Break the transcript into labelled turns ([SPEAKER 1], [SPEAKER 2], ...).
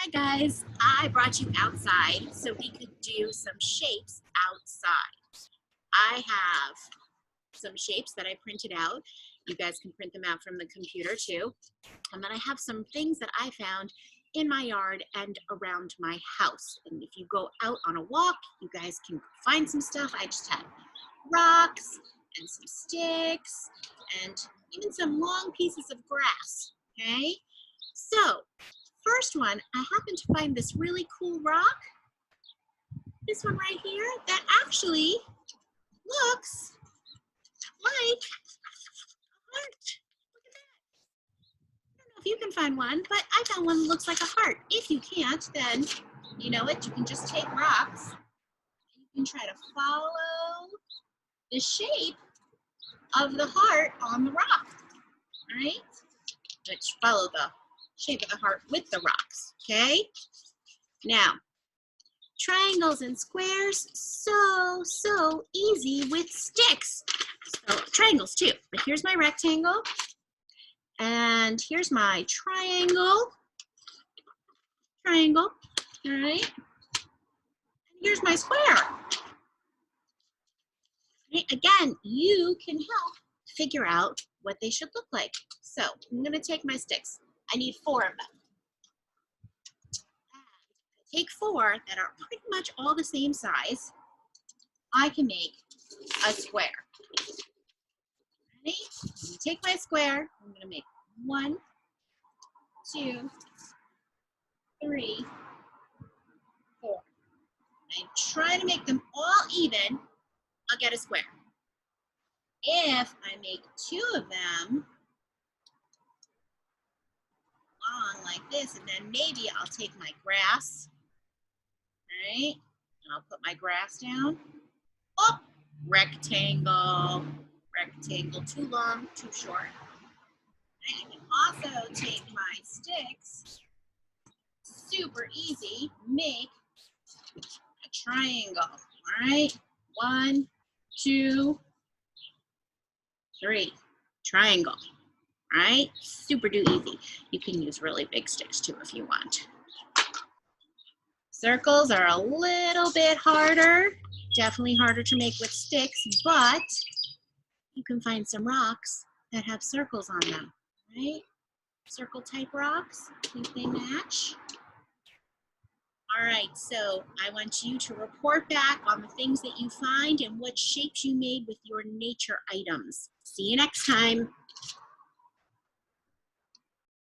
[SPEAKER 1] Hi guys, I brought you outside so we could do some shapes outside. I have some shapes that I printed out. You guys can print them out from the computer too. And then I have some things that I found in my yard and around my house. And if you go out on a walk, you guys can find some stuff. I just had rocks and some sticks and even some long pieces of grass, okay? So, first one, I happened to find this really cool rock, this one right here, that actually looks like a heart. Look at that. I don't know if you can find one, but I found one that looks like a heart. If you can't, then you know what, you can just take rocks and you can try to follow the shape of the heart on the rock, all right? Let's follow the shape of the heart with the rocks, okay? Now, triangles and squares, so easy with sticks. So triangles too, but here's my rectangle, and here's my triangle, all right? And here's my square. Okay, again, you can help figure out what they should look like. So I'm gonna take my sticks. I need 4 of them. Take 4 that are pretty much all the same size. I can make a square. Ready? I'm gonna take my square. I'm gonna make 1, 2, 3, 4. I try to make them all even. I'll get a square. If I make 2 of them long like this, and then maybe I'll take my grass, all right? And I'll put my grass down. Oh, rectangle, rectangle, too long, too short. I can also take my sticks, super easy, make a triangle, all right? 1, 2, 3, triangle, all right? Super easy. You can use really big sticks too if you want. Circles are a little bit harder, definitely harder to make with sticks, but you can find some rocks that have circles on them, right? Circle type rocks, think they match? All right, so I want you to report back on the things that you find and what shapes you made with your nature items. See you next time.